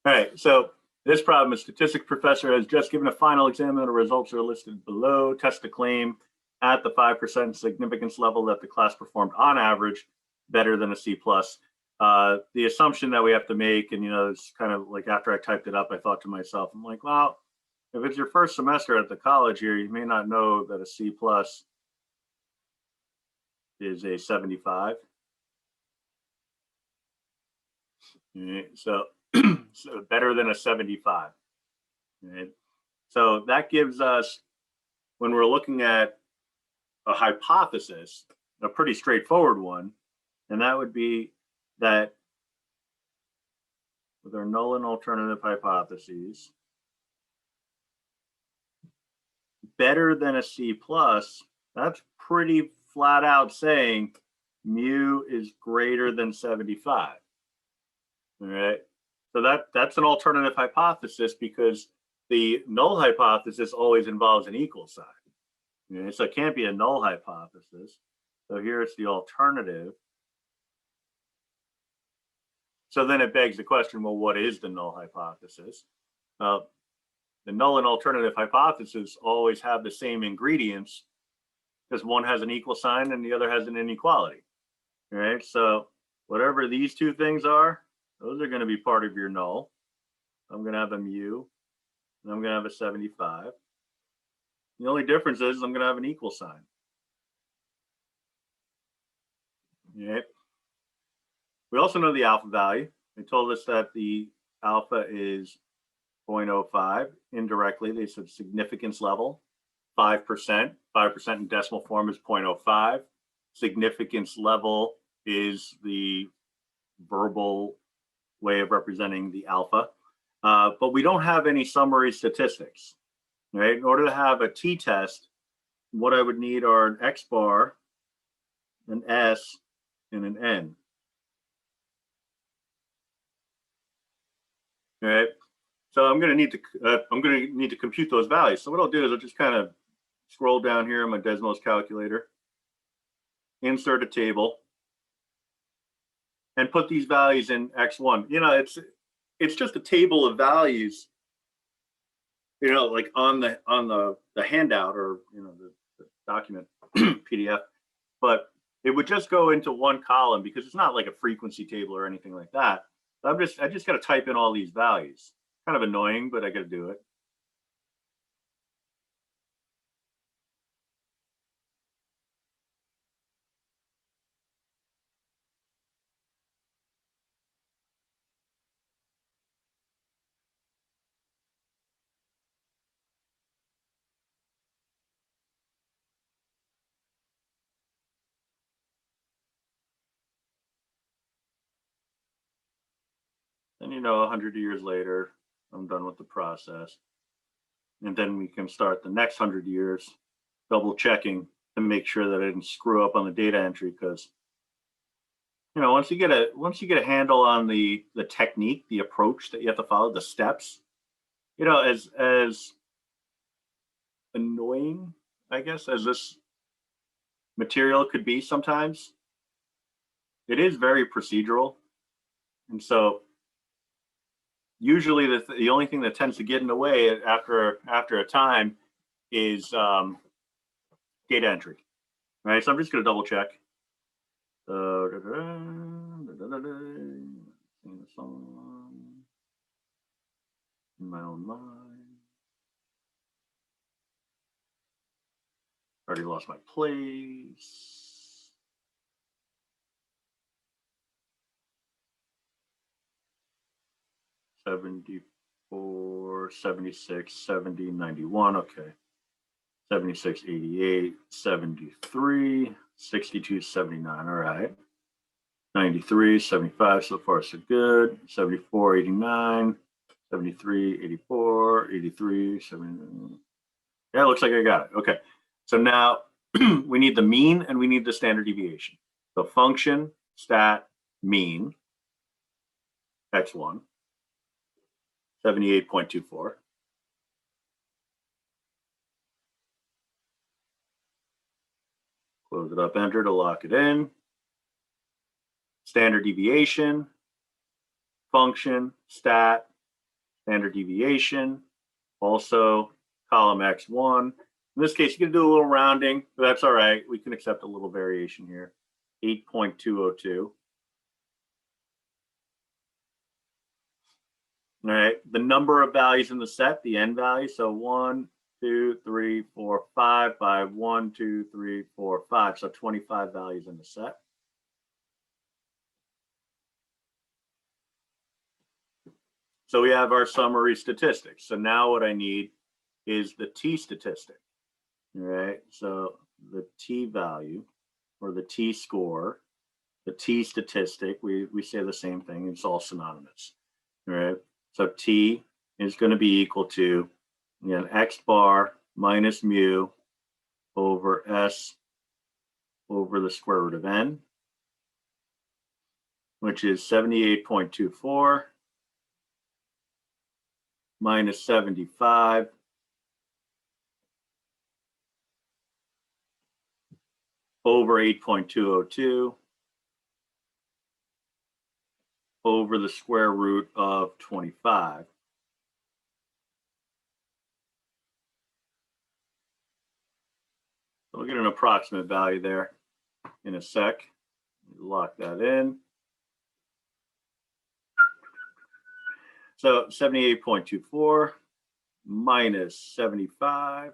All right, so this problem, a statistics professor has just given a final exam and the results are listed below. Test the claim at the 5% significance level that the class performed on average better than a C+. The assumption that we have to make, and it's kind of like after I typed it up, I thought to myself, I'm like, well, if it's your first semester at the college here, you may not know that a C+ is a 75. Right, so better than a 75. Right? So that gives us, when we're looking at a hypothesis, a pretty straightforward one, and that would be that with our null and alternative hypotheses, better than a C+, that's pretty flat out saying mu is greater than 75. All right, so that's an alternative hypothesis because the null hypothesis always involves an equal sign. Okay, so it can't be a null hypothesis. So here it's the alternative. So then it begs the question, well, what is the null hypothesis? The null and alternative hypothesis always have the same ingredients because one has an equal sign and the other has an inequality. All right, so whatever these two things are, those are going to be part of your null. I'm going to have a mu, and I'm going to have a 75. The only difference is I'm going to have an equal sign. All right. We also know the alpha value. They told us that the alpha is 0.05. Indirectly, they said significance level, 5%. 5% in decimal form is 0.05. Significance level is the verbal way of representing the alpha. But we don't have any summary statistics. Right? In order to have a t-test, what I would need are an x bar, an s, and an n. All right. So I'm going to need to compute those values. So what I'll do is I'll just kind of scroll down here in my Desmos calculator, insert a table, and put these values in x1. It's just a table of values. Like on the handout or the document PDF, but it would just go into one column because it's not like a frequency table or anything like that. I just got to type in all these values. Kind of annoying, but I got to do it. And 100 years later, I'm done with the process. And then we can start the next 100 years double checking to make sure that I didn't screw up on the data entry, because once you get a handle on the technique, the approach that you have to follow, the steps, as annoying, I guess, as this material could be sometimes, it is very procedural. And so usually the only thing that tends to get in the way after a time is data entry, right? So I'm just going to double check. In my own mind. Already lost my place. $74, 76, 70, 91. Okay. 76, 88, 73, 62, 79. All right. 93, 75. So far, so good. 74, 89, 73, 84, 83, 79. Yeah, it looks like I got it. Okay. So now we need the mean and we need the standard deviation. So function, stat, mean, x1, 78.24. Close it up, enter to lock it in. Standard deviation, function, stat, standard deviation, also column X1. In this case, you can do a little rounding, but that's all right. We can accept a little variation here, 8.202. All right, the number of values in the set, the n value, so 1, 2, 3, 4, 5 by 1, 2, 3, 4, 5, so 25 values in the set. So we have our summary statistics. So now what I need is the t statistic. All right, so the t value or the t score, the t statistic, we say the same thing, it's all synonymous. All right, so t is going to be equal to, again, x bar minus mu over s over the square root of n, which is 78.24 minus 75 over 8.202 over the square root of 25. So we'll get an approximate value there in a sec. Lock that in. So 78.24 minus 75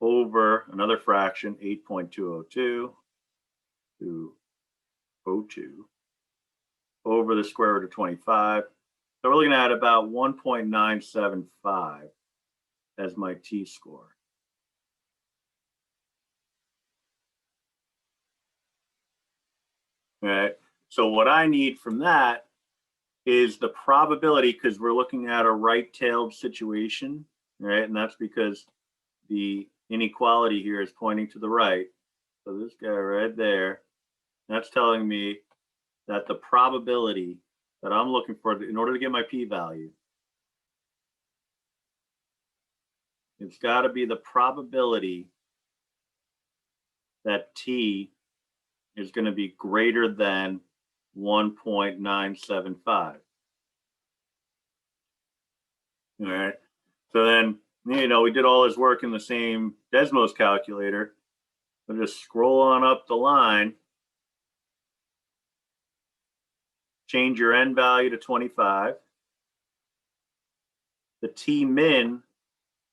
over another fraction, 8.202 to 02 over the square root of 25. So we're looking at about 1.975 as my t-score. All right, so what I need from that is the probability, because we're looking at a right-tailed situation, right? And that's because the inequality here is pointing to the right. So this guy right there, that's telling me that the probability that I'm looking for in order to get my p-value, it's got to be the probability that t is going to be greater than 1.975. All right. So then, we did all this work in the same Desmos calculator. So just scroll on up the line, change your n value to 25. The t min,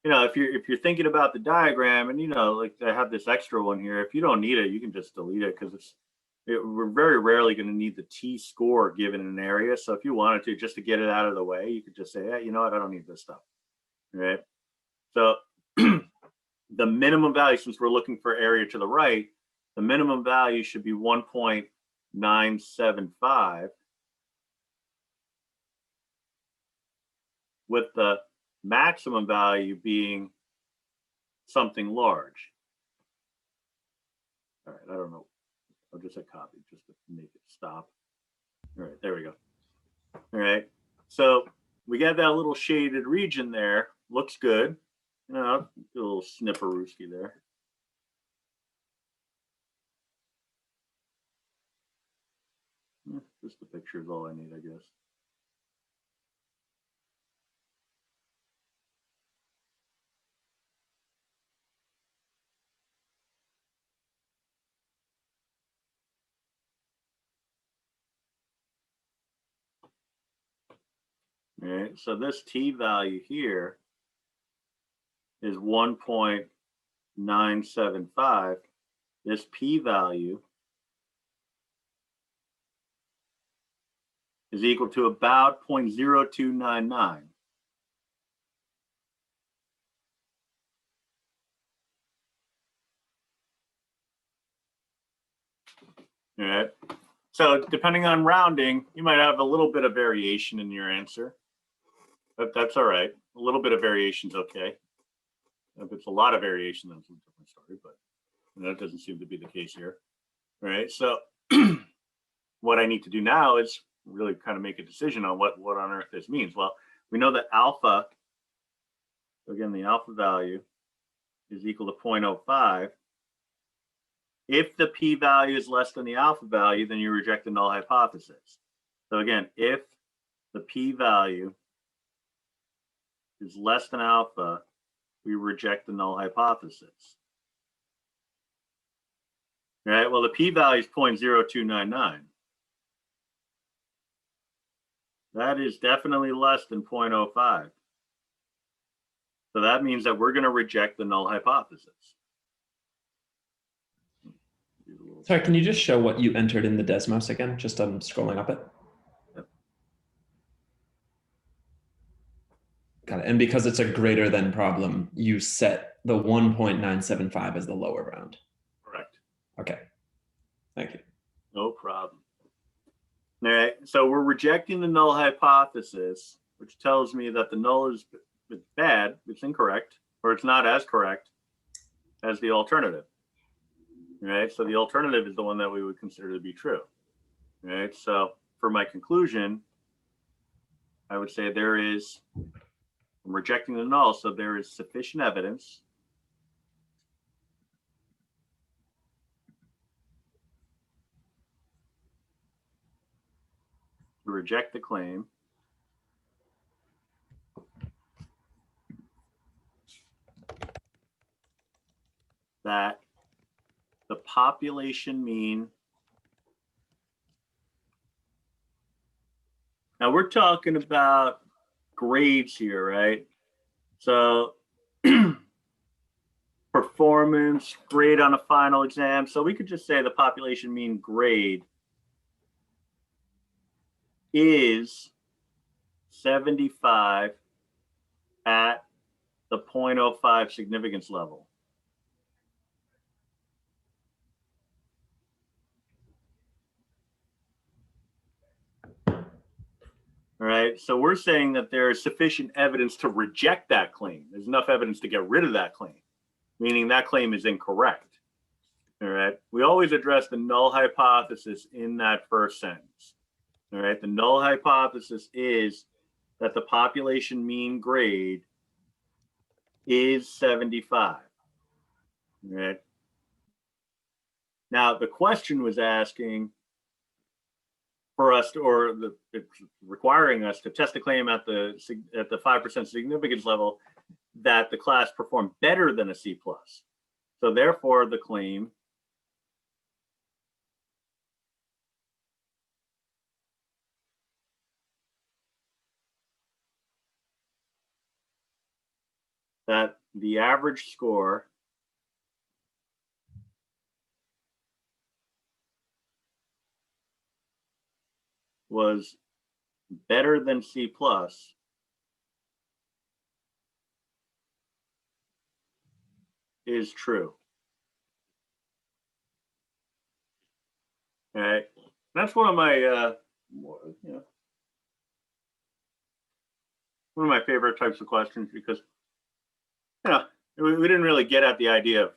if you're thinking about the diagram, and like I have this extra one here, if you don't need it, you can just delete it, because we're very rarely going to need the t score given in an area. So if you wanted to, just to get it out of the way, you could just say, hey, you know what, I don't need this stuff. All right. So the minimum value, since we're looking for area to the right, the minimum value should be 1.975, with the maximum value being something large. All right, I don't know. I'll just hit copy just to make it stop. All right, there we go. All right, so we got that little shaded region there. Looks good. Do a little snipperooski there. Just the picture is all I need, I guess. All right, so this t value here is 1.975. This p value is equal to about 0.0299. All right. So depending on rounding, you might have a little bit of variation in your answer. But that's all right. A little bit of variation is okay. If it's a lot of variation, that's a different story, but that doesn't seem to be the case here. All right. So what I need to do now is really kind of make a decision on what on earth this means. Well, we know that alpha, again, the alpha value is equal to 0.05. If the p-value is less than the alpha value, then you reject the null hypothesis. So again, if the p-value is less than alpha, we reject the null hypothesis. All right, well, the p-value is 0.0299. That is definitely less than 0.05. So that means that we're going to reject the null hypothesis. Sorry, can you just show what you entered in the Desmos again? Just scrolling up it. Yep. Got it. And because it's a greater than problem, you set the 1.975 as the lower bound. Correct. Okay. Thank you. No problem. All right, so we're rejecting the null hypothesis, which tells me that the null is bad, it's incorrect, or it's not as correct as the alternative. All right, so the alternative is the one that we would consider to be true. All right, so for my conclusion, I would say I'm rejecting the null, so there is sufficient evidence to reject the claim that the population mean. Now we're talking about grades here, right? So performance, grade on a final exam. So we could just say the population mean grade is 75 at the 0.05 significance level. All right, so we're saying that there is sufficient evidence to reject that claim. There's enough evidence to get rid of that claim, meaning that claim is incorrect. All right, we always address the null hypothesis in that first sentence. All right, the null hypothesis is that the population mean grade is 75. All right. Now, the question was asking for us to, or it's requiring us to test a claim at the 5% significance level that the class performed better than a C+. So therefore, the claim that the average score was better than C+ is true. All right, that's one of my one of my favorite types of questions, because we didn't really get at the idea of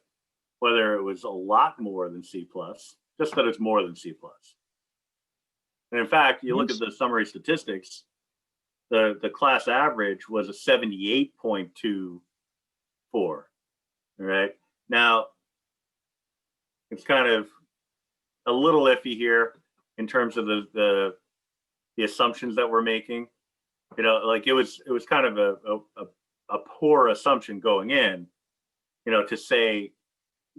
whether it was a lot more than C+, just that it's more than C+. And in fact, you look at the summary statistics, the class average was a 78.24. All right. Now, it's kind of a little iffy here in terms of the assumptions that we're making. You know, like it was kind of a poor assumption going in, you know, to say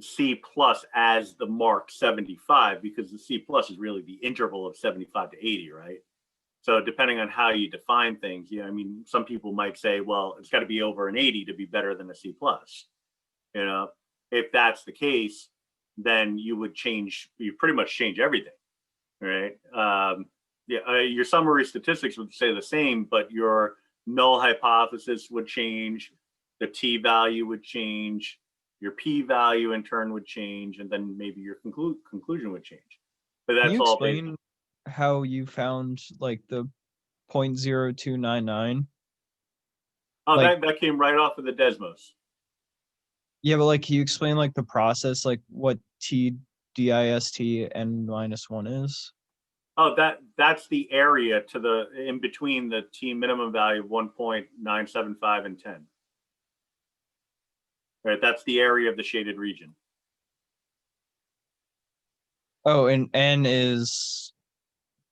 C+ as the mark 75, because the C+ is really the interval of 75 to 80, right? So depending on how you define things, I mean, some people might say, well, it's got to be over an 80 to be better than a C+. You know, if that's the case, then you pretty much change everything, right? Your summary statistics would say the same, but your null hypothesis would change, the t-value would change, your p-value in turn would change, and then maybe your conclusion would change. But that's all. Can you explain how you found like the 0.0299? Oh, like, that came right off of the Desmos. Yeah, but like, can you explain like the process, like what t-dist n-1 is? Oh, that's the area to the in between the t minimum value of 1.975 and 10. Right, that's the area of the shaded region. Oh, and n is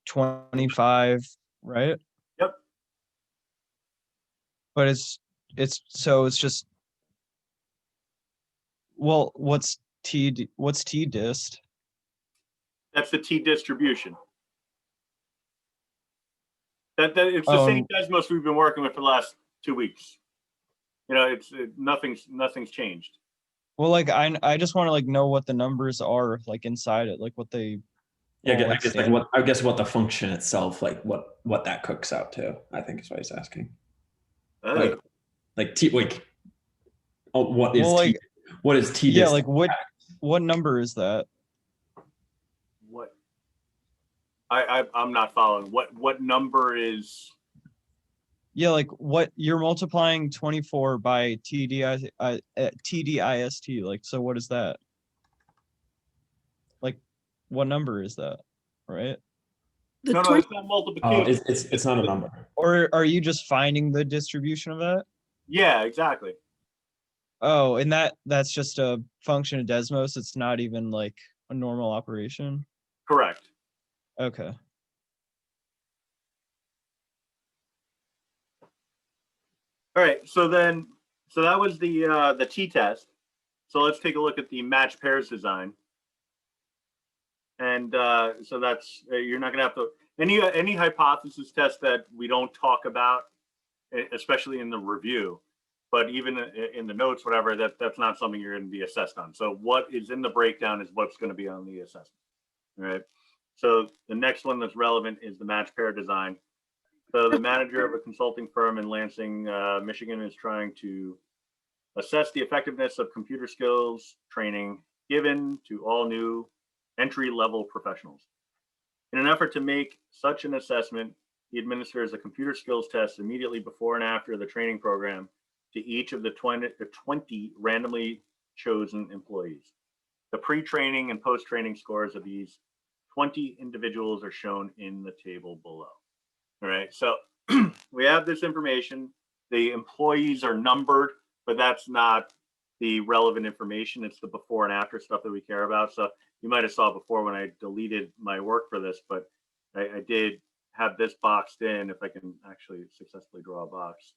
25, right? Yep. But so it's just, well, what's T dist? That's the T distribution. That it's the Oh, same Desmos we've been working with for the last 2 weeks. You know, nothing's changed. well, like I just want to like know what the numbers are like inside it, like what they Yeah, all, I like guess like stand. what the function itself, like what that cooks out to, I think is what he's asking. Oh, Like T like what is Well, like, T yeah, dist? like what number is that? what? I'm not following. What number is? Yeah, like what you're multiplying 24 by TDIST, like, so what is that? Like, what number is that, right? The No, 20, it's not multiplication. It's not a number. Or are you just finding the distribution of that? Yeah, exactly. Oh, and that's just a function of Desmos. It's not even like a normal operation. Correct. Okay. All right. So that was the t-test. So let's take a look at the match pairs design. And so that's you're not going to have to any hypothesis test that we don't talk about, especially in the review, but even in the notes, whatever, that's not something you're going to be assessed on. So what is in the breakdown is what's going to be on the assessment. All right. So the next one that's relevant is the match pair design. So the manager of a consulting firm in Lansing, Michigan, is trying to assess the effectiveness of computer skills training given to all new entry-level professionals. In an effort to make such an assessment, he administers a computer skills test immediately before and after the training program to each of the 20 randomly chosen employees. The pre-training and post-training scores of these 20 individuals are shown in the table below. All right, so we have this information. The employees are numbered, but that's not the relevant information. It's the before and after stuff that we care about. So you might have saw before when I deleted my work for this, but I did have this boxed in. If I can actually successfully draw a box.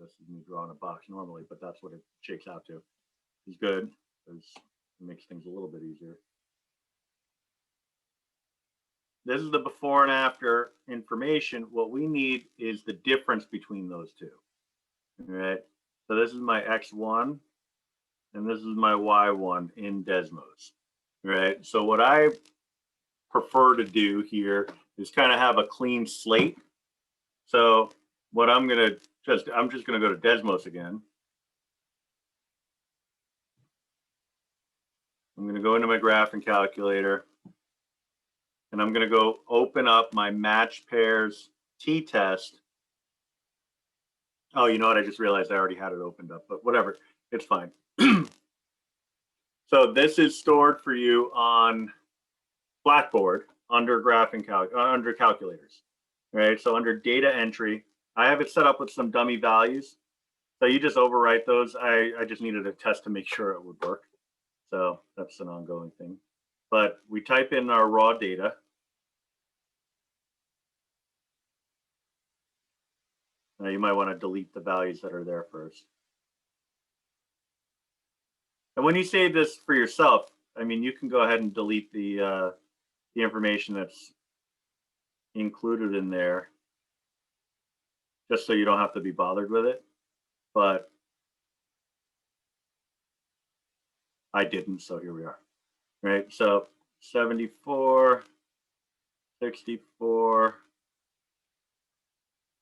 This is me drawing a box normally, but that's what it shakes out to. It's good because it makes things a little bit easier. This is the before and after information. What we need is the difference between those two. All right. So this is my X1 and this is my Y1 in Desmos. All right. So what I prefer to do here is kind of have a clean slate. So what I'm just going to go to Desmos again. I'm going to go into my graphing calculator. And I'm going to go open up my match pairs t-test. Oh, you know what? I just realized I already had it opened up, but whatever. It's fine. So this is stored for you on Blackboard under under calculators. Right? So under data entry, I have it set up with some dummy values. So you just overwrite those. I just needed a test to make sure it would work. So that's an ongoing thing. But we type in our raw data. Now you might want to delete the values that are there first. And when you save this for yourself, I mean, you can go ahead and delete the information that's included in there, just so you don't have to be bothered with it. But I didn't, so here we are. Right, so 74, 64,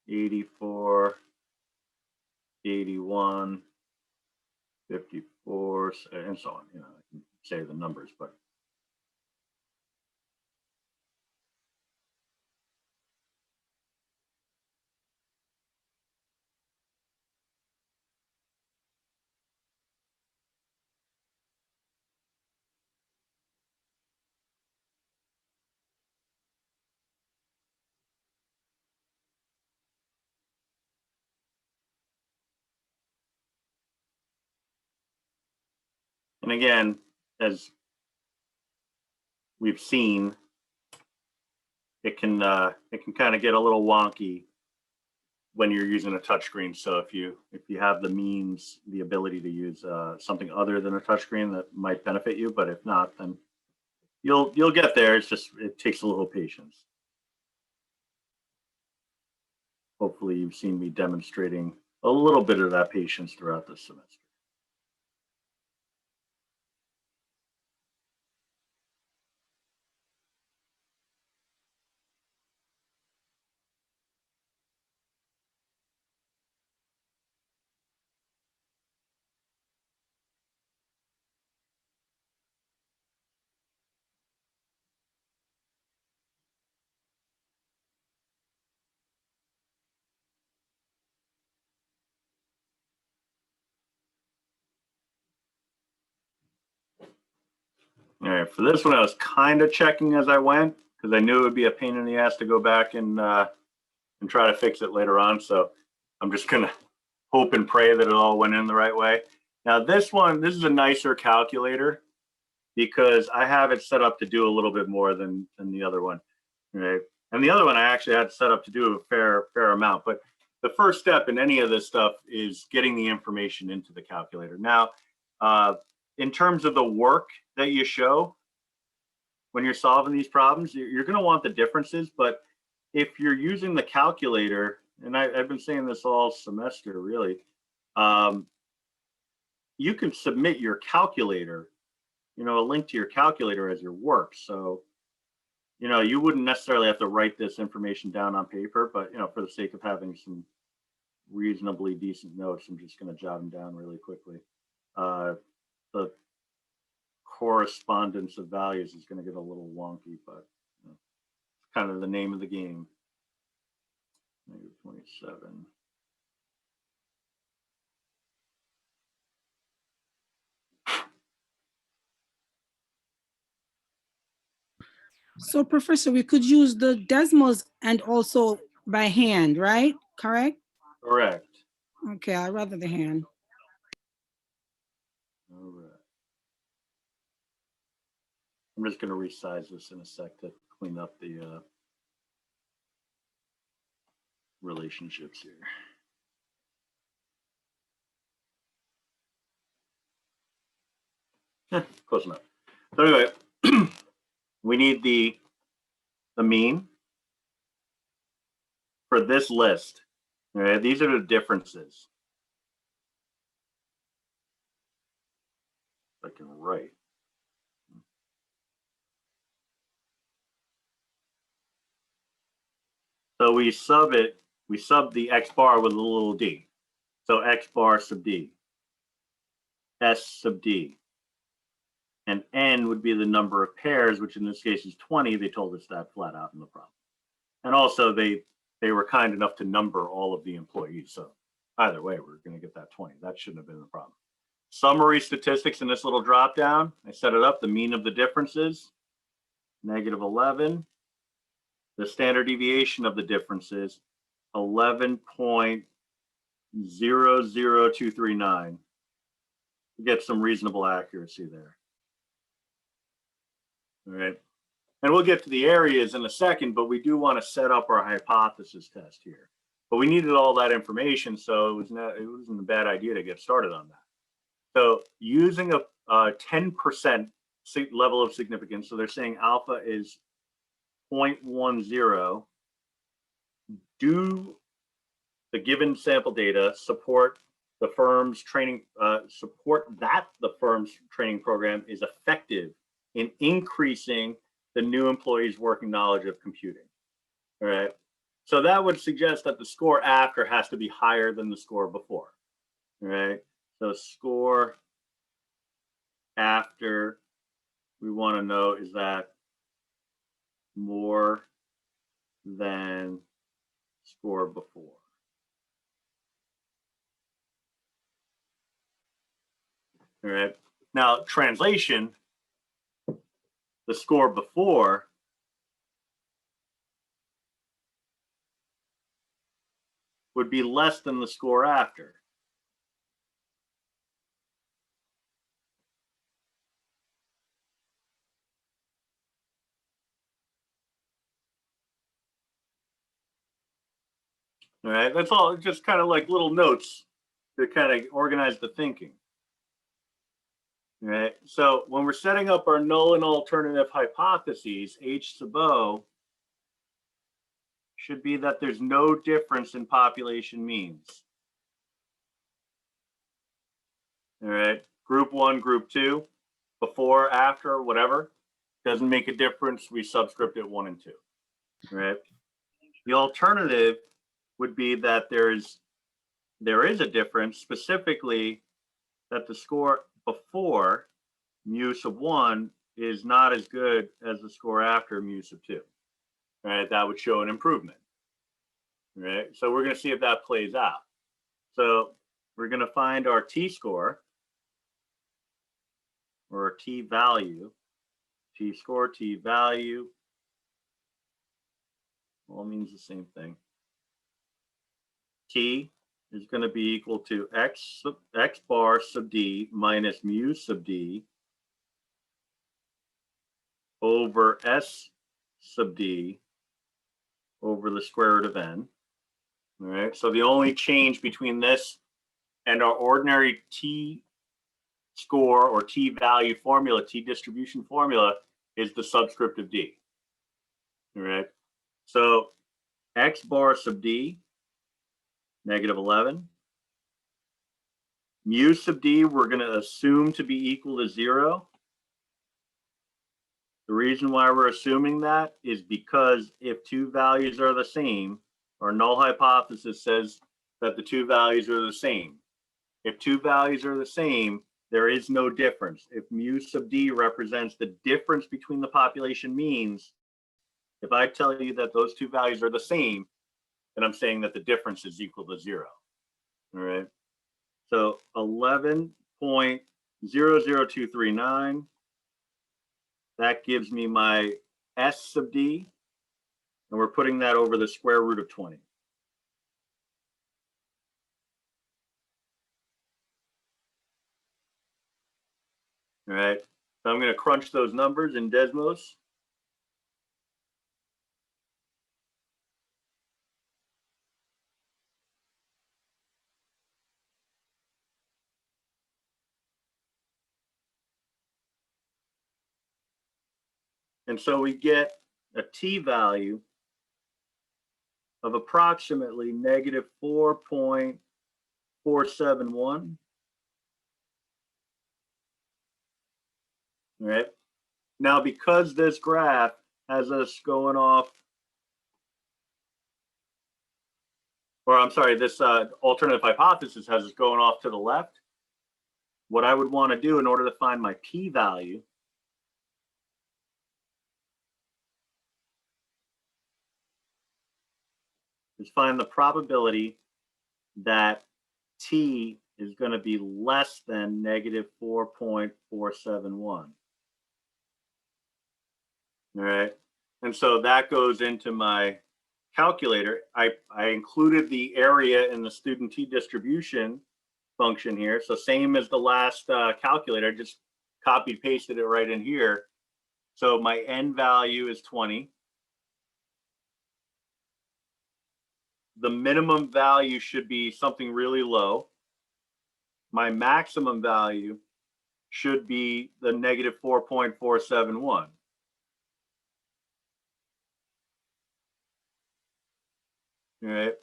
84, 81, 54, and so on. You know, I can say the numbers, but and again, as we've seen, it can kind of get a little wonky when you're using a touchscreen. So if you have the means, the ability to use something other than a touchscreen, that might benefit you. But if not, then you'll get there. It's just, it takes a little patience. Hopefully you've seen me demonstrating a little bit of that patience throughout this semester. All right, for this one, I was kind of checking as I went because I knew it would be a pain in the ass to go back and try to fix it later on. So I'm just gonna hope and pray that it all went in the right way. Now this one, this is a nicer calculator because I have it set up to do a little bit more than the other one, right? And the other one I actually had set up to do a fair amount. But the first step in any of this stuff is getting the information into the calculator. Now, in terms of the work that you show when you're solving these problems, you're going to want the differences. But if you're using the calculator, and I've been saying this all semester, really, you can submit your calculator, a link to your calculator as your work. So, you wouldn't necessarily have to write this information down on paper, but, for the sake of having some reasonably decent notes, I'm just going to jot them down really quickly. The correspondence of values is going to get a little wonky, but it's kind of the name of the game. -27. So, Professor, we could use the Desmos and also by hand, right? Correct? Correct. Okay, I'd rather the hand. All right. I'm just going to resize this in a sec to clean up the relationships here. Close enough. So anyway, we need the mean for this list. All right, these are the differences. I can write. So we sub the X bar with a little d. So X bar sub d, S sub d. And N would be the number of pairs, which in this case is 20. They told us that flat out in the problem. And also they were kind enough to number all of the employees. So either way, we're going to get that 20. That shouldn't have been the problem. Summary statistics in this little drop down. I set it up, the mean of the differences, -11. The standard deviation of the differences, 11.00239. We get some reasonable accuracy there. All right. And we'll get to the areas in a second, but we do want to set up our hypothesis test here. But we needed all that information, so it wasn't a bad idea to get started on that. So using a 10% level of significance, so they're saying alpha is 0.10, do the given sample data support the firm's training, the firm's training program is effective in increasing the new employees' working knowledge of computing. All right. So that would suggest that the score after has to be higher than the score before. All right. So score after, we want to know, is that more than score before? All right. Now, translation, the score before would be less than the score after. All right, that's all just kind of like little notes to kind of organize the thinking. All right, so when we're setting up our null and alternative hypotheses, H sub O should be that there's no difference in population means. All right, group 1, group 2, before, after, whatever, doesn't make a difference. We subscript it 1 and 2. All right. The alternative would be that there is a difference, specifically that the score before mu sub 1 is not as good as the score after mu sub 2. Right, that would show an improvement. Right, so we're going to see if that plays out. So we're going to find our t-score, or our t-value, t-score, t-value, all means the same thing. T is going to be equal to x bar sub d minus mu sub d over s sub d over the square root of n. All right, so the only change between this and our ordinary t score or t value formula, t distribution formula, is the subscript of d. All right, so x bar sub d, negative 11. Mu sub d, we're going to assume to be equal to 0. The reason why we're assuming that is because if two values are the same, our null hypothesis says that the two values are the same. If two values are the same, there is no difference. If mu sub d represents the difference between the population means, if I tell you that those two values are the same, then I'm saying that the difference is equal to 0. All right. So 11.00239, that gives me my S sub d, and we're putting that over the square root of 20. All right, so I'm going to crunch those numbers in Desmos. And so we get a t value of approximately negative 4.471. All right. Now, because this graph has us going off, or I'm sorry, this alternative hypothesis has us going off to the left, what I would want to do in order to find my p-value is find the probability that t is going to be less than negative 4.471. All right, and so that goes into my calculator. I included the area in the student t distribution function here. So same as the last calculator, just copied pasted it right in here. So my n value is 20. The minimum value should be something really low. My maximum value should be the negative 4.471. All right.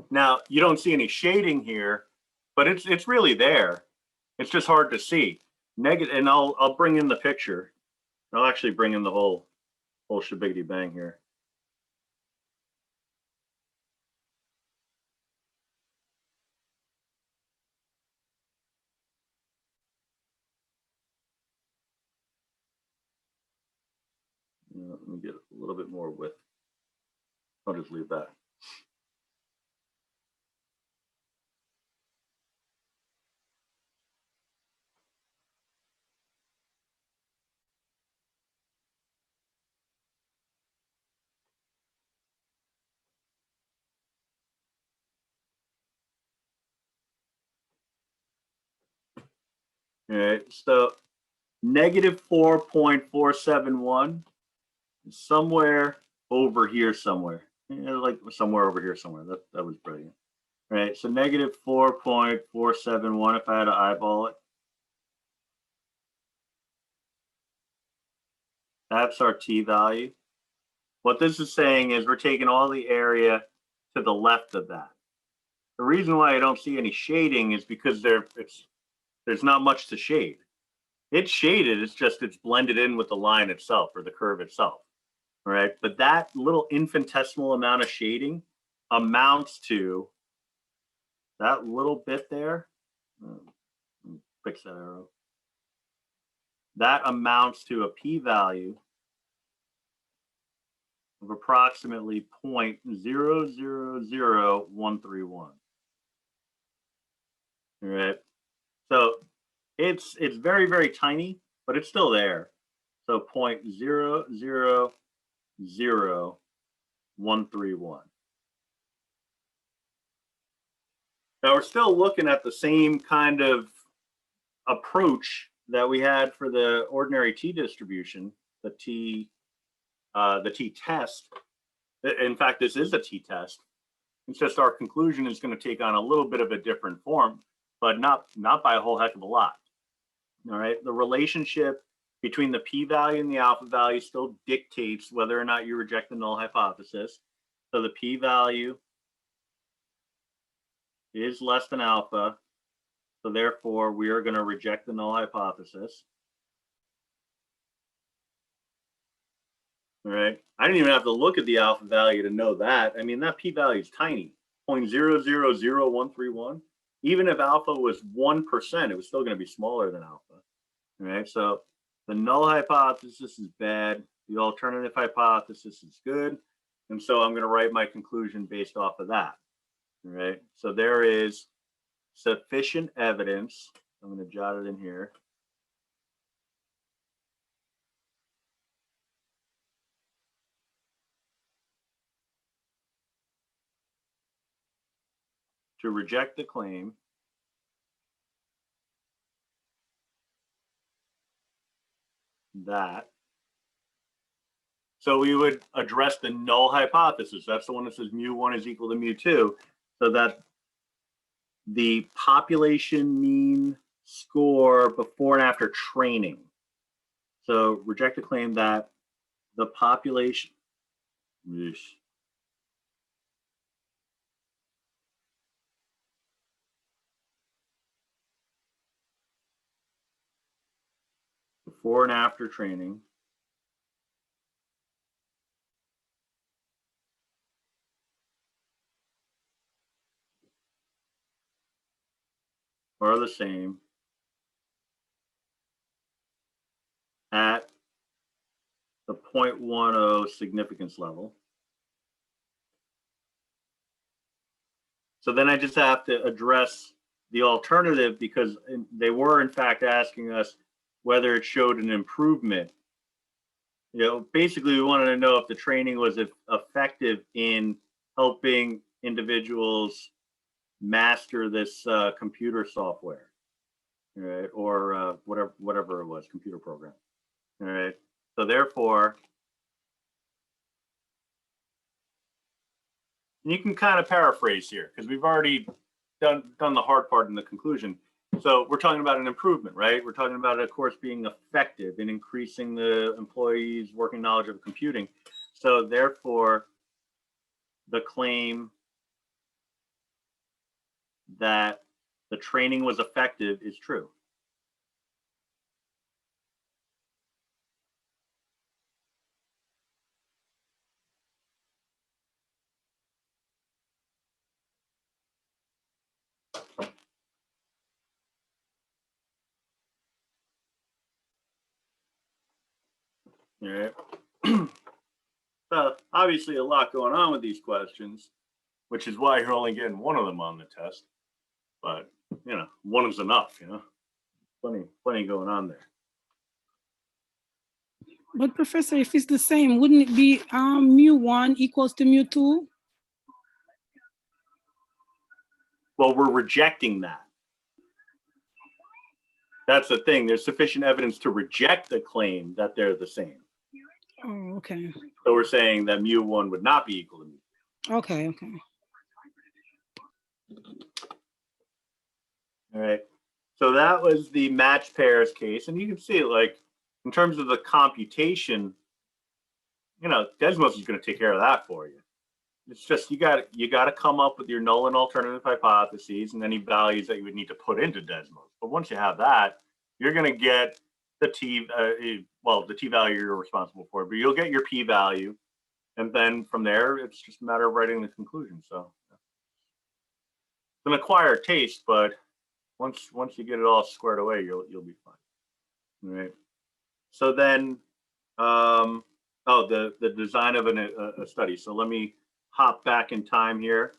Now you don't see any shading here, but it's really there. It's just hard to see. Negative, and I'll bring in the picture. I'll actually bring in the whole shibiggity bang here. Let me get a little bit more width. I'll just leave that. All right, so negative 4.471 is somewhere over here somewhere. Like somewhere over here somewhere. That was brilliant. Right, so negative 4.471 if I had to eyeball it. That's our t value. What this is saying is we're taking all the area to the left of that. The reason why I don't see any shading is because there's not much to shade. It's shaded, it's blended in with the line itself or the curve itself, right? But that little infinitesimal amount of shading amounts to that little bit there. Fix that arrow. That amounts to a p-value of approximately 0.000131. All right. So it's very, very tiny, but it's still there. So 0.000131. Now we're still looking at the same kind of approach that we had for the ordinary t-distribution, the t-test. In fact, this is a t-test. It's just our conclusion is going to take on a little bit of a different form, but not by a whole heck of a lot. All right, the relationship between the p-value and the alpha value still dictates whether or not you reject the null hypothesis. So the p-value is less than alpha. So therefore, we are going to reject the null hypothesis. All right. I didn't even have to look at the alpha value to know that. I mean, that p-value is tiny, 0.000131. Even if alpha was 1%, it was still going to be smaller than alpha. All right. So the null hypothesis is bad. The alternative hypothesis is good. And so I'm going to write my conclusion based off of that. All right. So there is sufficient evidence. I'm going to jot it in here. To reject the claim that. So we would address the null hypothesis. That's the one that says mu1 is equal to mu2. So that the population mean score before and after training. So reject the claim that the population, before and after training are the same at the 0.10 significance level. So then I just have to address the alternative because they were in fact asking us whether it showed an improvement. You know, basically we wanted to know if the training was effective in helping individuals master this computer software, right? Or whatever it was, computer program. All right. So therefore, you can kind of paraphrase here because we've already done the hard part in the conclusion. So we're talking about an improvement, right? We're talking about a course being effective in increasing the employees' working knowledge of computing. So therefore, the claim that the training was effective is true. All right. So obviously a lot going on with these questions, which is why you're only getting one of them on the test. But, you know, one is enough, you know, plenty going on there. But Professor, if it's the same, wouldn't it be mu1 equals to mu2? Well, we're rejecting that. That's the thing. There's sufficient evidence to reject the claim that they're the same. Oh, okay. So we're saying that mu1 would not be equal to mu. Okay, okay. All right. So that was the matched pairs case. And you can see, like, in terms of the computation, you know, Desmos is going to take care of that for you. It's just you got to come up with your null and alternative hypotheses and any values that you would need to put into Desmos. But once you have that, you're going to get the the t value you're responsible for, but you'll get your p value, and then from there it's just a matter of writing the conclusion. So it's an acquired taste, but once you get it all squared away, you'll be fine. All right. So then, the design of a study. So let me hop back in time here.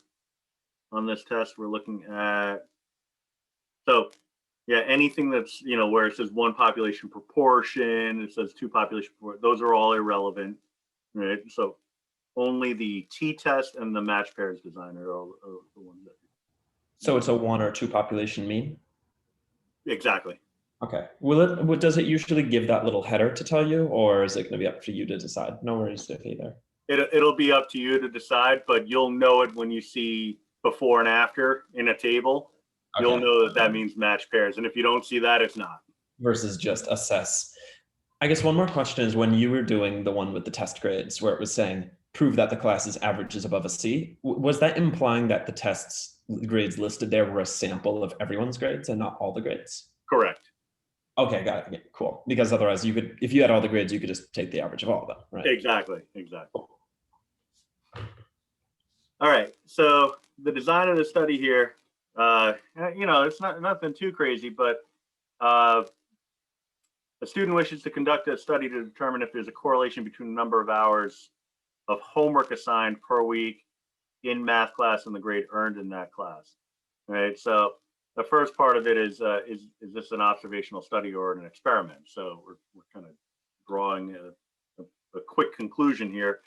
On this test, we're looking at, so yeah, anything that's, you know, where it says one population proportion, it says two population proportion, those are all irrelevant, right? So only the t-test and the match pairs design are the ones that. So it's a 1 or 2 population mean? Exactly. Okay. Does it usually give that little header to tell you, or is it going to be up to you to decide? No worries if either. It'll be up to you to decide, but you'll know it when you see before and after in a table. Okay. You'll know that means match pairs. And if you don't see that, it's not. Versus just assess. I guess one more question is, when you were doing the one with the test grades where it was saying, prove that the class's average is above a C, was that implying that the test's grades listed there were a sample of everyone's grades and not all the grades? Correct. Okay, got it. Okay, cool. Because otherwise you could, if you had all the grades, you could just take the average of all of them, right? Exactly. All right, so the design of the study here, you know, it's nothing too crazy, but a student wishes to conduct a study to determine if there's a correlation between the number of hours of homework assigned per week in math class and the grade earned in that class. Right. So the first part of it is this an observational study or an experiment? So we're kind of drawing a quick conclusion here.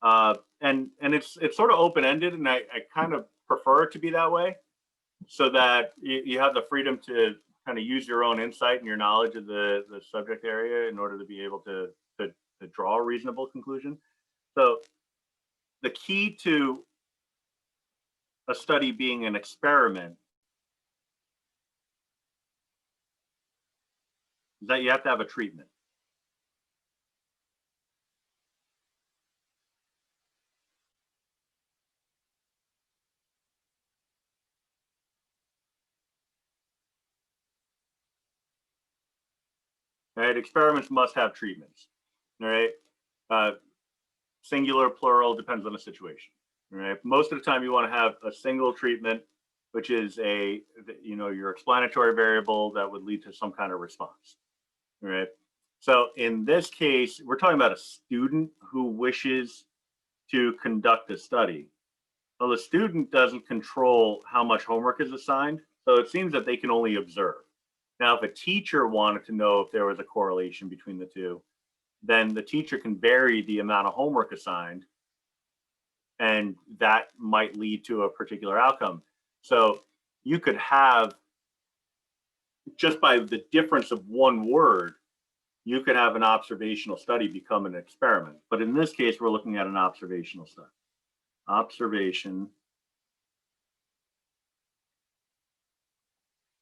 And it's sort of open-ended, and I kind of prefer it to be that way, so that you have the freedom to kind of use your own insight and your knowledge of the subject area in order to be able to draw a reasonable conclusion. So the key to a study being an experiment is that you have to have a treatment. Right, experiments must have treatments. All right, singular, plural, depends on the situation. All right, most of the time you want to have a single treatment, which is your explanatory variable that would lead to some kind of response. All right, so in this case, we're talking about a student who wishes to conduct a study. Well, the student doesn't control how much homework is assigned, so it seems that they can only observe. Now, if a teacher wanted to know if there was a correlation between the two, then the teacher can vary the amount of homework assigned, and that might lead to a particular outcome. So you could have, just by the difference of one word, you could have an observational study become an experiment. But in this case, we're looking at an observational study. Observation,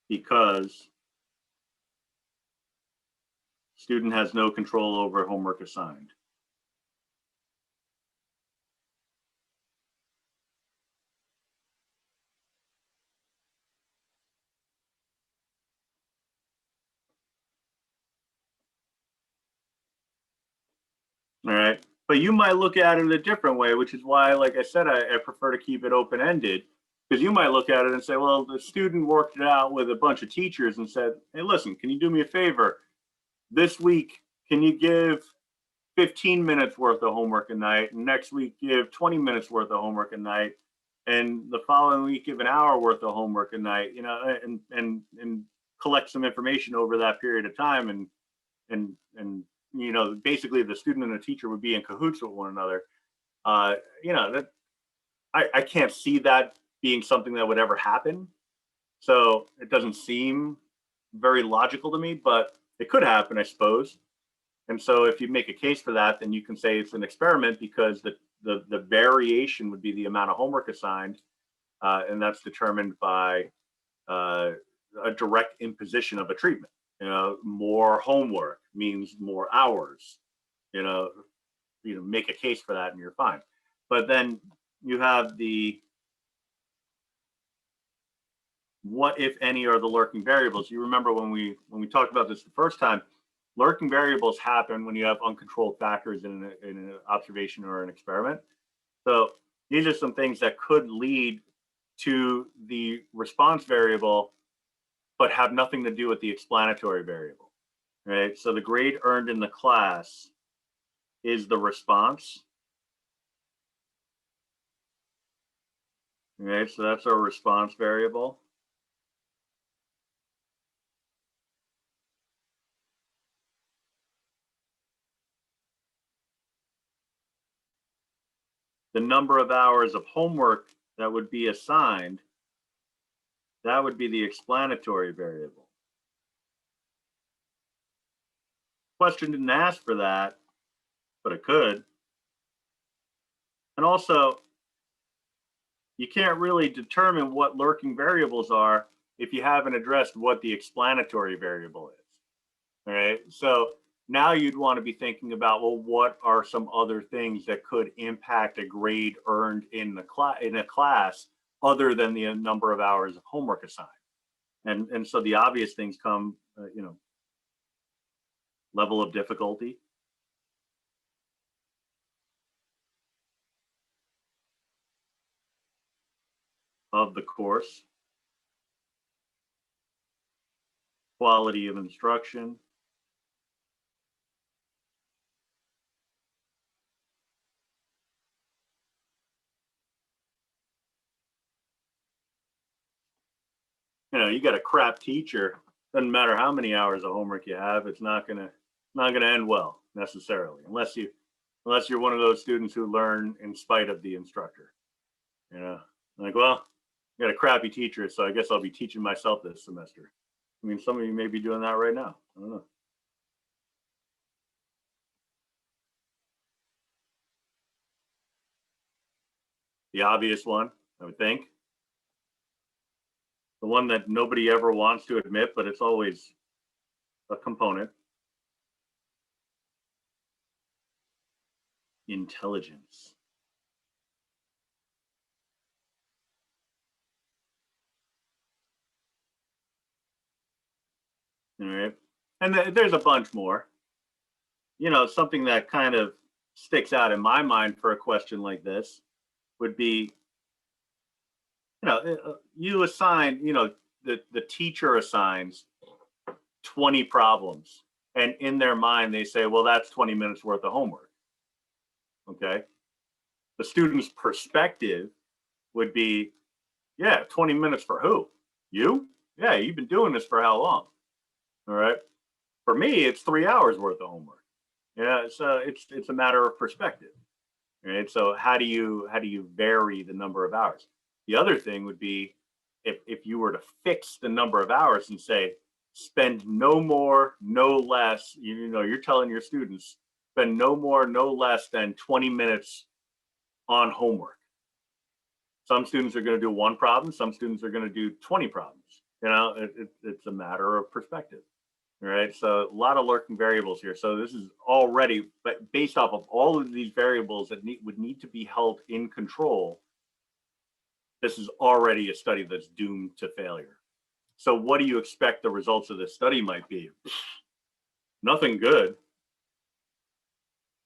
because student has no control over homework assigned. All right, but you might look at it a different way, which is why, like I said, I prefer to keep it open-ended, because you might look at it and say, well, the student worked it out with a bunch of teachers and said, hey, listen, can you do me a favor? This week, can you give 15 minutes worth of homework a night, and next week give 20 minutes worth of homework a night, and the following week give an hour worth of homework a night, you know, and collect some information over that period of time, and you know, basically the student and the teacher would be in cahoots with one another. You know, that I can't see that being something that would ever happen. So it doesn't seem very logical to me, but it could happen, I suppose. And so if you make a case for that, then you can say it's an experiment because the variation would be the amount of homework assigned, and that's determined by a direct imposition of a treatment. You know, more homework means more hours. You know, make a case for that and you're fine. But then you have the what, if any, are the lurking variables. You remember when we talked about this the first time, lurking variables happen when you have uncontrolled factors in an observation or an experiment. So these are some things that could lead to the response variable, but have nothing to do with the explanatory variable, right? So the grade earned in the class is the response. Okay, so that's our response variable. The number of hours of homework that would be assigned, that would be the explanatory variable. Question didn't ask for that, but it could. And also, you can't really determine what lurking variables are if you haven't addressed what the explanatory variable is. All right, so now you'd want to be thinking about, well, what are some other things that could impact a grade earned in a class other than the number of hours of homework assigned? And so the obvious things come, level of difficulty, of the course, quality of instruction, you got a crap teacher, doesn't matter how many hours of homework you have, it's not gonna end well necessarily, unless you're one of those students who learn in spite of the instructor. Like, well, I got a crappy teacher, so I guess I'll be teaching myself this semester. I mean, some of you may be doing that right now. I don't know. The obvious one, I would think. The one that nobody ever wants to admit, but it's always a component. Intelligence. All right. And there's a bunch more. Something that kind of sticks out in my mind for a question like this would be, you assign, the teacher assigns 20 problems, and in their mind they say, well, that's 20 minutes worth of homework. Okay. The student's perspective would be, yeah, 20 minutes for who? You? Yeah, you've been doing this for how long? All right. For me, it's 3 hours worth of homework. Yeah, so it's a matter of perspective. Right. So how do you vary the number of hours? The other thing would be if you were to fix the number of hours and say, spend no more, no less, you're telling your students, spend no more, no less than 20 minutes on homework. Some students are going to do one problem. Some students are going to do 20 problems. It's a matter of perspective. All right. So a lot of lurking variables here. So this is already, but based off of all of these variables that would need to be held in control, this is already a study that's doomed to failure. So what do you expect the results of this study might be? Nothing good.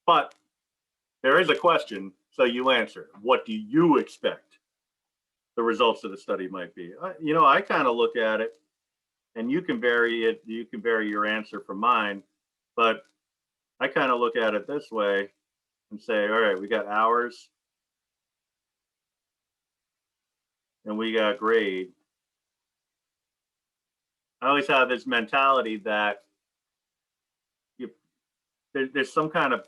But there is a question, so you answer. What do you expect the results of the study might be? I kind of look at it, and you can vary it. You can vary your answer from mine, but I kind of look at it this way and say, all right, we got hours and we got grade. I always have this mentality that there's some kind of,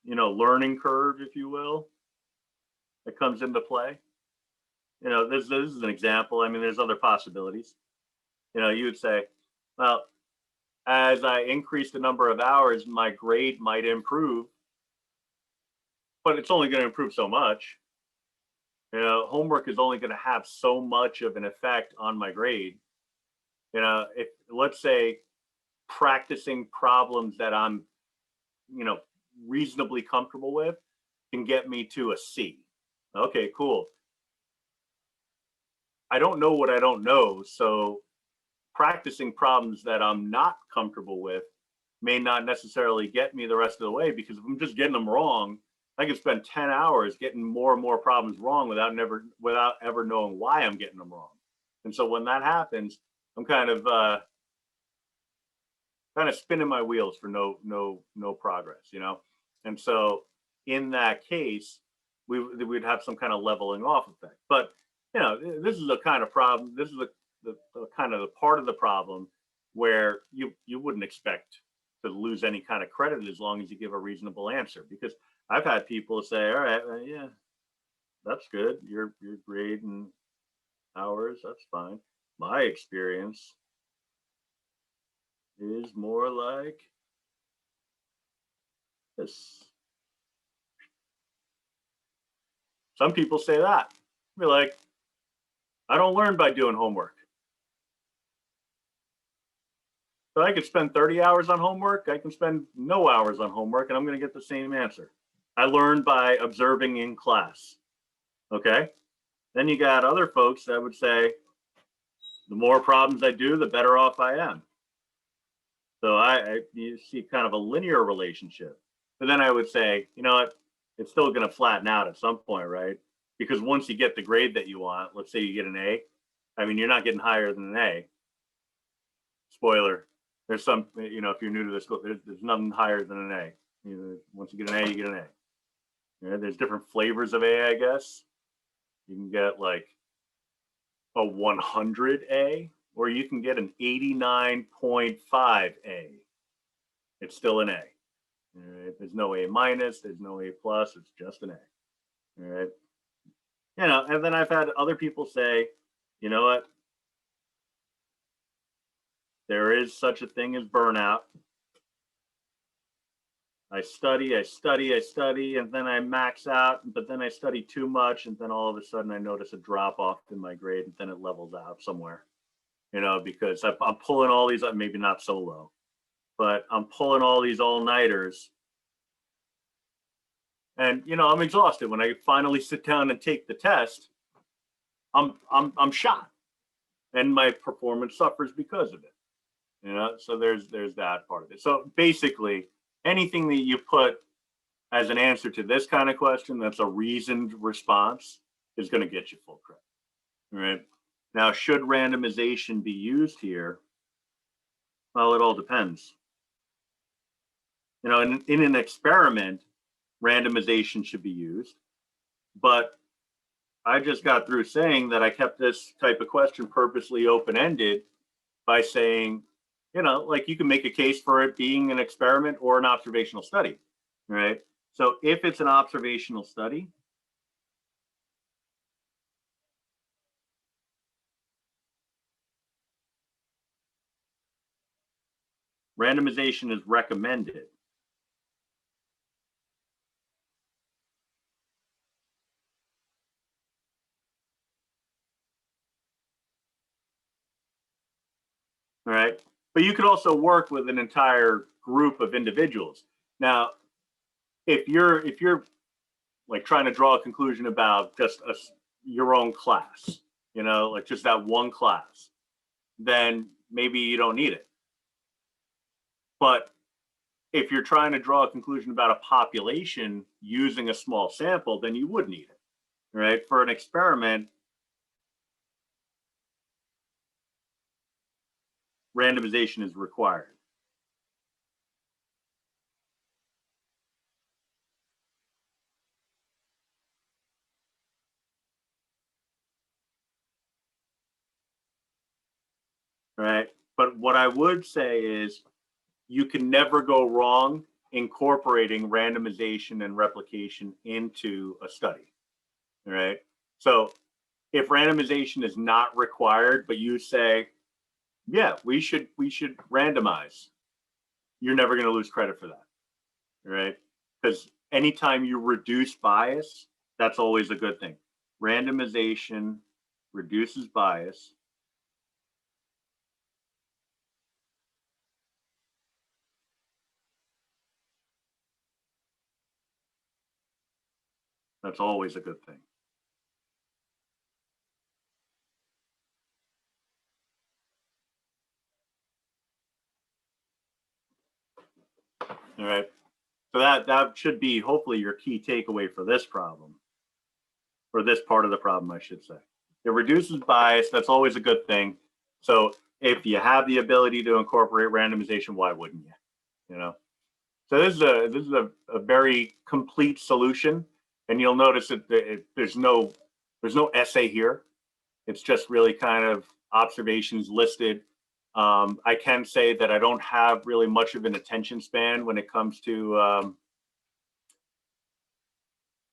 learning curve, if you will, that comes into play. This is an example. I mean, there's other possibilities. You would say, Well, as I increase the number of hours, my grade might improve, but it's only going to improve so much. You know, homework is only going to have so much of an effect on my grade. You know, if let's say practicing problems that I'm, you know, reasonably comfortable with can get me to a C. Okay, cool. I don't know what I don't know, so practicing problems that I'm not comfortable with may not necessarily get me the rest of the way, because if I'm just getting them wrong, I can spend 10 hours getting more and more problems wrong without ever knowing why I'm getting them wrong. And so when that happens, I'm kind of spinning my wheels for no progress, you know? And so in that case, we'd have some kind of leveling off effect. But, you know, this is the kind of problem, this is the kind of the part of the problem where you wouldn't expect to lose any kind of credit as long as you give a reasonable answer. Because I've had people say, all right, yeah, that's good. Your grade and hours, that's fine. My experience is more like this. Some people say that. Be like, I don't learn by doing homework. So I could spend 30 hours on homework. I can spend no hours on homework and I'm going to get the same answer. I learn by observing in class. Okay. Then you got other folks that would say, the more problems I do, the better off I am. So you see kind of a linear relationship. But then I would say, you know what? It's still going to flatten out at some point, right? Because once you get the grade that you want, let's say you get an A, I mean, you're not getting higher than an A. Spoiler, there's some, you know, if you're new to this school, there's nothing higher than an A. You know, once you get an A, you get an A. You know, there's different flavors of A, I guess. You can get like a 100A, or you can get an 89.5A. It's still an A. All right? There's no A minus, there's no A plus, it's just an A. All right. You know, and then I've had other people say, you know what? There is such a thing as burnout. I study, and then I max out, but then I study too much, and then all of a sudden I notice a drop off in my grade, and then it levels out somewhere. You know, because I'm pulling all these, maybe not so low, but I'm pulling all these all-nighters. And, you know, I'm exhausted. When I finally sit down and take the test, I'm shot. And my performance suffers because of it. You know, so there's that part of it. So basically, anything that you put as an answer to this kind of question that's a reasoned response is going to get you full credit. All right. Now, should randomization be used here? Well, it all depends. You know, in an experiment, randomization should be used. But I just got through saying that I kept this type of question purposely open-ended by saying, you know, like you can make a case for it being an experiment or an observational study, right? So if it's an observational study, randomization is recommended. All right. But you could also work with an entire group of individuals. Now, if you're like trying to draw a conclusion about just your own class, you know, like just that one class, then maybe you don't need it. But if you're trying to draw a conclusion about a population using a small sample, then you would need it, right? For an experiment, randomization is required. Right? But what I would say is you can never go wrong incorporating randomization and replication into a study, right? So if randomization is not required, but you say, Yeah, we should randomize. You're never going to lose credit for that, right? Because anytime you reduce bias, that's always a good thing. Randomization reduces bias. That's always a good thing. All right. So that should be hopefully your key takeaway for this problem, for this part of the problem, I should say. It reduces bias. That's always a good thing. So if you have the ability to incorporate randomization, why wouldn't you? You know. So this is a very complete solution, and you'll notice that there's no essay here. It's just really kind of observations listed. I can say that I don't have really much of an attention span when it comes to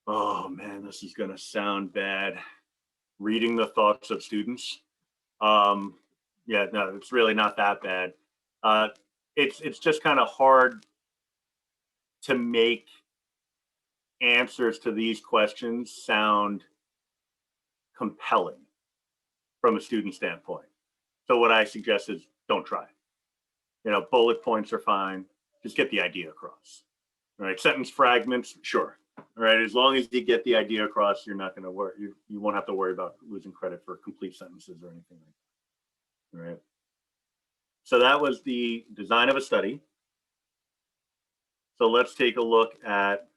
oh man, this is going to sound bad. Reading the thoughts of students. Yeah, no, it's really not that bad. It's just kind of hard to make answers to these questions sound compelling from a student standpoint. So what I suggest is don't try. You know, bullet points are fine. Just get the idea across. All right, sentence fragments, sure. All right, as long as you get the idea across, you're not going to worry. You won't have to worry about losing credit for complete sentences or anything like that. All right. So that was the design of a study. So let's take a look at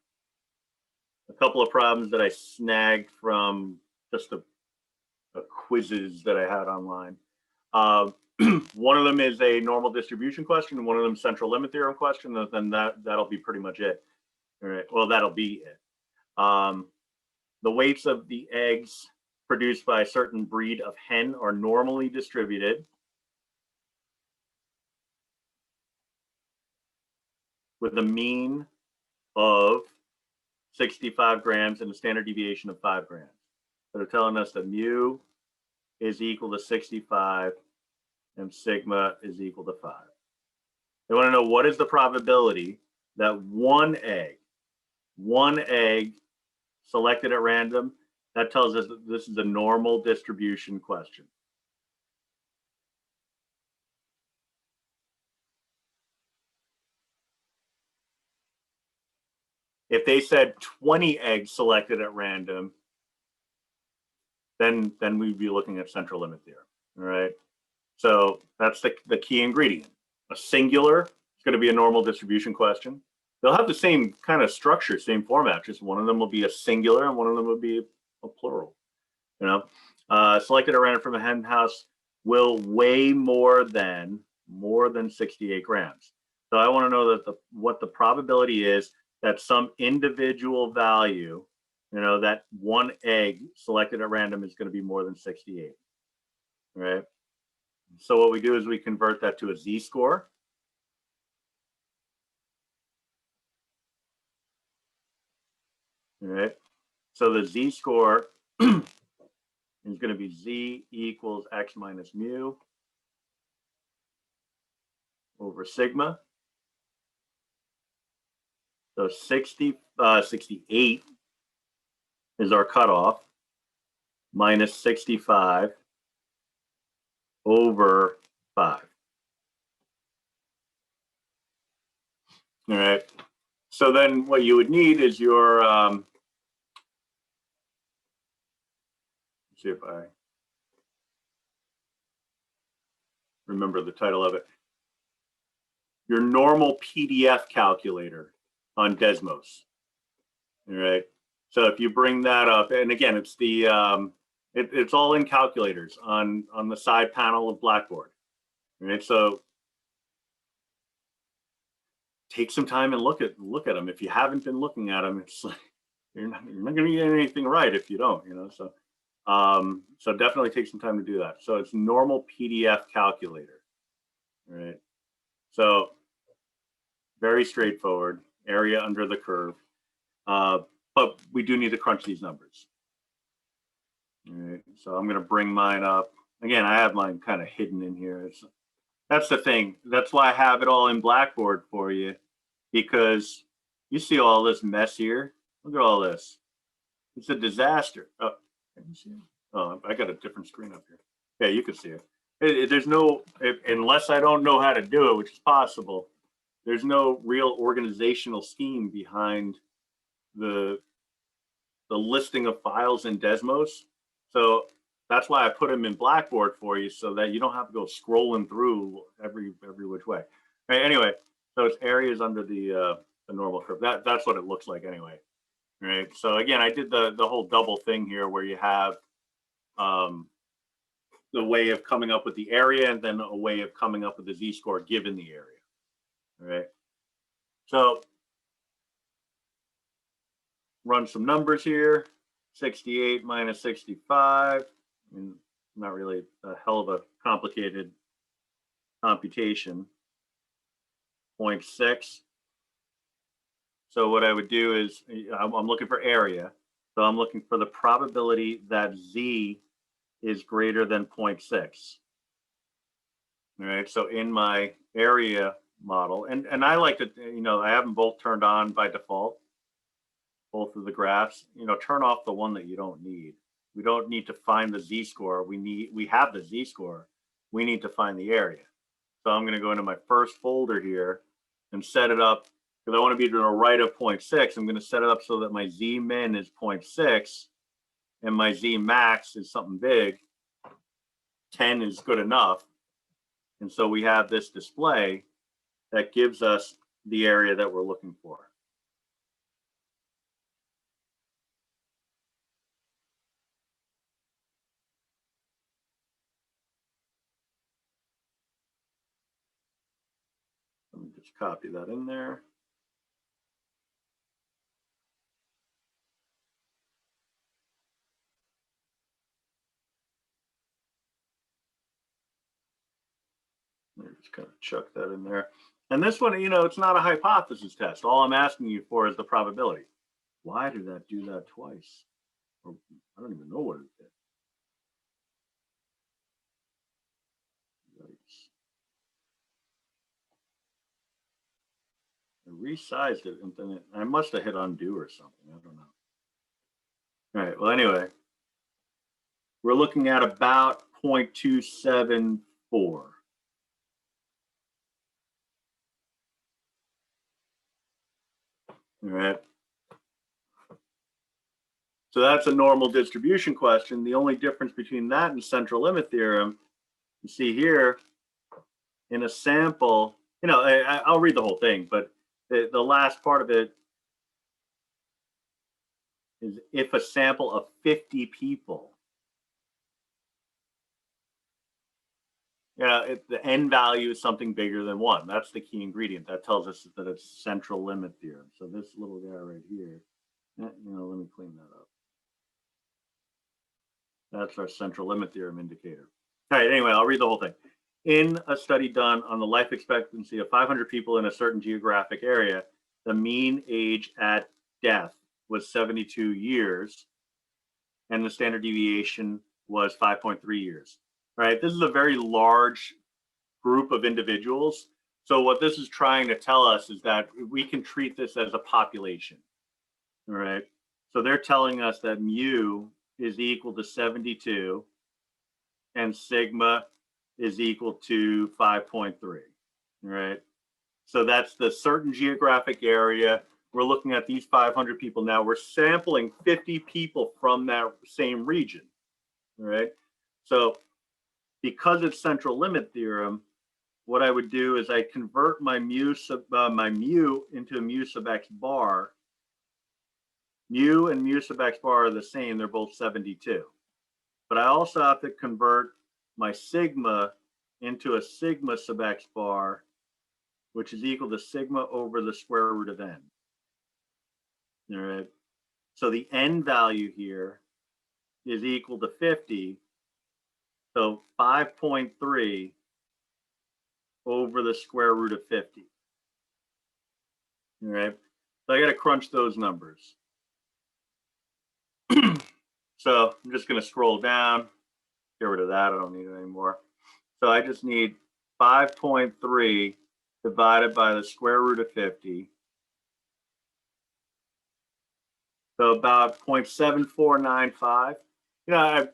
a couple of problems that I snagged from just the quizzes that I had online. One of them is a normal distribution question, and one of them central limit theorem question. And then that'll be pretty much it. All right. Well, that'll be it. The weights of the eggs produced by a certain breed of hen are normally distributed with a mean of 65 grams and a standard deviation of 5 grams. So they're telling us that mu is equal to 65 and sigma is equal to 5. They want to know what is the probability that one egg selected at random, that tells us that this is a normal distribution question. If they said 20 eggs selected at random, then we'd be looking at central limit theorem. All right. So that's the key ingredient. A singular is going to be a normal distribution question. They'll have the same kind of structure, same format. Just one of them will be a singular and one of them will be a plural. You know, selected at random from a hen house will weigh more than 68 grams. So I want to know that what the probability is that some individual value, you know, that one egg selected at random is going to be more than 68. Right. So what we do is we convert that to a z-score. All right. So the z-score is going to be z equals x minus mu over sigma. So 68 is our cutoff, minus 65 over 5. All right. So then what you would need is your, let's see if I remember the title of it, your normal PDF calculator on Desmos. All right. So if you bring that up, and again, it's the it's all in calculators on the side panel of Blackboard. All right. So take some time and look at them. If you haven't been looking at them, it's like you're not going to get anything right if you don't. You know. So so definitely take some time to do that. So it's normal PDF calculator. All right. So very straightforward, area under the curve. But we do need to crunch these numbers. All right, so I'm going to bring mine up. Again, I have mine kind of hidden in here. That's the thing. That's why I have it all in Blackboard for you, because you see all this mess here. Look at all this. It's a disaster. Oh, can you see it? Oh, I got a different screen up here. Yeah, you can see it. There's no, unless I don't know how to do it, which is possible, there's no real organizational scheme behind the listing of files in Desmos. So that's why I put them in Blackboard for you, so that you don't have to go scrolling through every which way. Right, anyway, so it's areas under the normal curve. That's what it looks like anyway. Right. So again, I did the whole double thing here, where you have the way of coming up with the area, and then a way of coming up with the z-score given the area. All right. So run some numbers here. 68 minus 65. I mean, not really a hell of a complicated computation. 0.6. So what I would do is, I'm looking for area. So I'm looking for the probability that z is greater than 0.6. All right, so in my area model, and I like to, I have them both turned on by default, both of the graphs. Turn off the one that you don't need. We don't need to find the z-score. We have the z-score. We need to find the area. So I'm going to go into my first folder here and set it up, because I want to be to the right of 0.6. I'm going to set it up so that my z min is 0.6 and my z max is something big. 10 is good enough. And so we have this display that gives us the area that we're looking for. Let me just copy that in there. Let me just kind of chuck that in there. And this one, it's not a hypothesis test. All I'm asking you for is the probability. Why did that do that twice? Or, I don't even know what it did. I resized it, and then I must have hit undo or something. I don't know. All right. Well, anyway, we're looking at about 0.274. All right. So that's a normal distribution question. The only difference between that and central limit theorem, you see here, in a sample, I'll read the whole thing, but the last part of it is if a sample of 50 people, the n value is something bigger than 1. That's the key ingredient. That tells us that it's central limit theorem. So this little guy right here, let me clean that up. That's our central limit theorem indicator. All right, anyway, I'll read the whole thing. In a study done on the life expectancy of 500 people in a certain geographic area, the mean age at death was 72 years, and the standard deviation was 5.3 years. All right, this is a very large group of individuals. So what this is trying to tell us is that we can treat this as a population. All right, so they're telling us that mu is equal to 72 and sigma is equal to 5.3, right? So that's the certain geographic area. We're looking at these 500 people now. We're sampling 50 people from that same region, right? So because it's central limit theorem, what I would do is I convert my mu into a mu sub x bar. Mu and mu sub x bar are the same. They're both 72. But I also have to convert my sigma into a sigma sub x bar, which is equal to sigma over the square root of n. All right. So the n value here is equal to 50. So 5.3 over the square root of 50. All right. So I got to crunch those numbers. So I'm just going to scroll down, get rid of that. I don't need it anymore. So I just need 5.3 divided by the square root of 50. So about 0.7495. You know,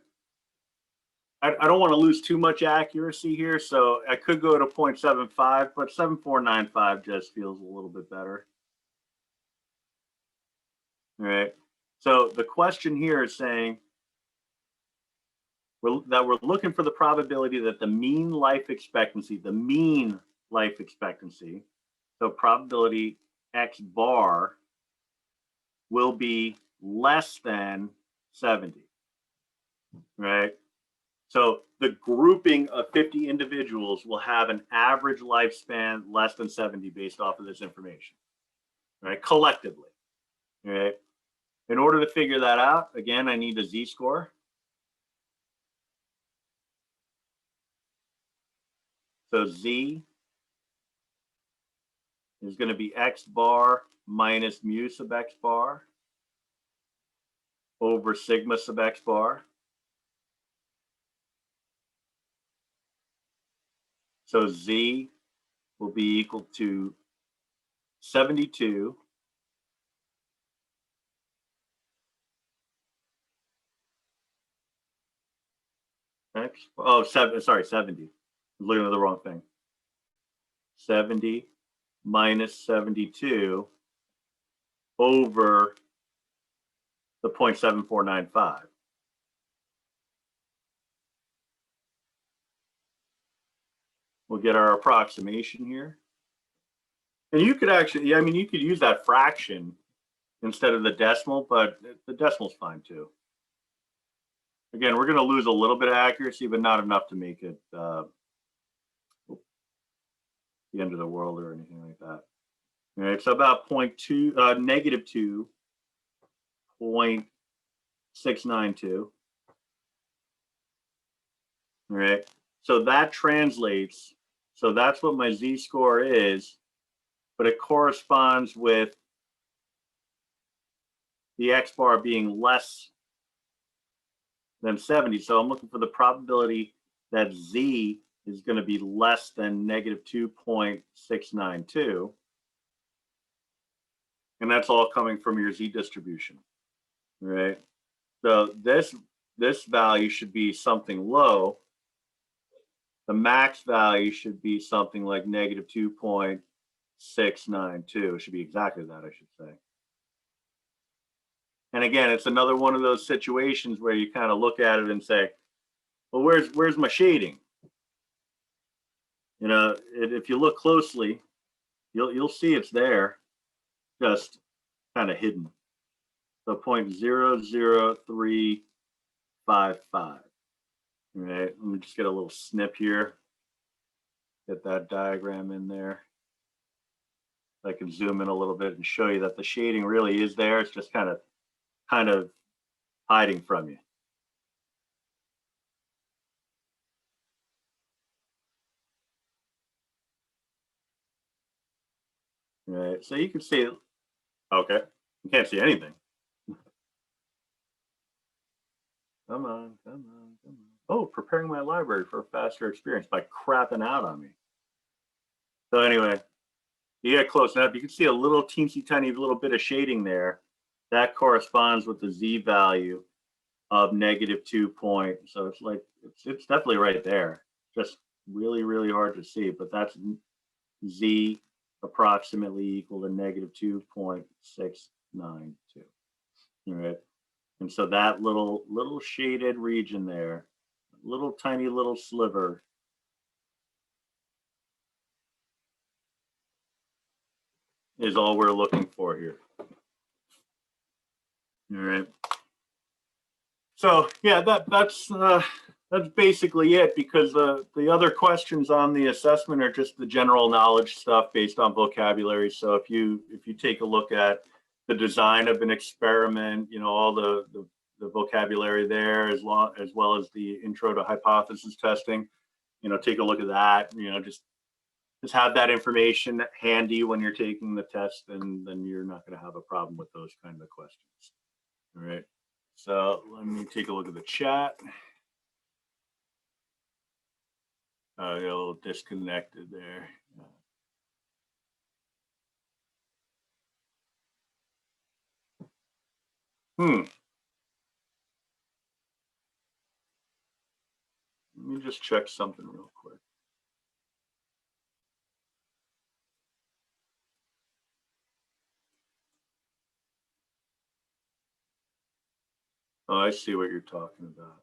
I don't want to lose too much accuracy here, so I could go to 0.75, but 7495 just feels a little bit better. All right. So the question here is saying that we're looking for the probability that the mean life expectancy, so probability X bar will be less than 70, right? So the grouping of 50 individuals will have an average lifespan less than 70 based off of this information, right? Collectively, right? In order to figure that out, again, I need a z-score. So z is going to be X bar minus mu sub X bar over sigma sub X bar. So z will be equal to 72 X, oh, 70. I'm looking at the wrong thing. 70 minus 72 over the 0.7495. We'll get our approximation here. And you could actually, yeah, I mean, you could use that fraction instead of the decimal, but the decimal's fine too. Again, we're going to lose a little bit of accuracy, but not enough to make it the end of the world or anything like that. All right, so about negative 2.692. All right, so that translates. So that's what my z-score is, but it corresponds with the X bar being less than 70. So I'm looking for the probability that z is going to be less than negative 2.692. And that's all coming from your z distribution, right? So this value should be something low. The max value should be something like negative 2.692. It should be exactly that, I should say. And again, it's another one of those situations where you kind of look at it and say, well, where's my shading? You know, if you look closely, you'll see it's there, just kind of hidden. So 0.00355. Right, let me just get a little snip here. Get that diagram in there. I can zoom in a little bit and show you that the shading really is there. It's just kind of hiding from you. Right, so you can see, okay, you can't see anything. Come on, come on, come on. Oh, preparing my library for a faster experience by crapping out on me. So anyway, you get close enough, you can see a little teensy tiny little bit of shading there. That corresponds with the z value of negative 2 point. So it's like, it's definitely right there. Just really, really hard to see, but that's z approximately equal to negative 2.692. All right. And so that little shaded region there, little tiny little sliver, is all we're looking for here. All right. So yeah, that's basically it, because the other questions on the assessment are just the general knowledge stuff based on vocabulary. So if you take a look at the design of an experiment, you know, all the vocabulary there, as well as the intro to hypothesis testing, you know, take a look at that. You know, just have that information handy when you're taking the test, and then you're not going to have a problem with those kind of questions. All right. So let me take a look at the chat. a little disconnected there. Let me just check something real quick. Oh, I see what you're talking about.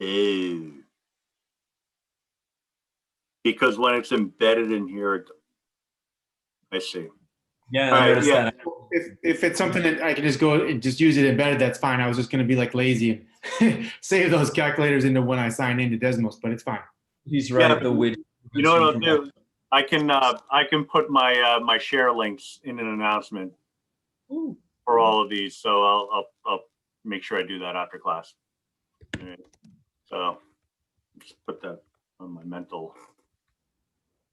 Oh. Because when it's embedded in here, I see. Yeah, All I right, noticed yeah. that. If it's something that I can just go and just use it embedded, that's fine. I was just going to be like lazy and save those calculators into when I sign into Desmos, but it's fine. He's right. Yeah, The widget. You know what I'll do? I can put my my share links in an announcement for all of these, so I'll make sure I do that after class. All right. So just put that on my mental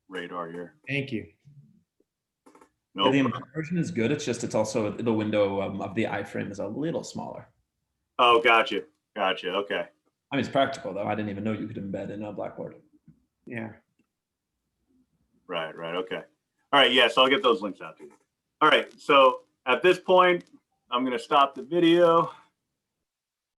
radar here. Thank you. No the problem. version is good. It's just it's also the window of the iframe is a little smaller. Oh, gotcha. Okay. I mean, it's practical though. I didn't even know you could embed in a Blackboard. Yeah. Right. Okay. All right. Yeah. So I'll get those links out to you. All right. So at this point, I'm going to stop the video.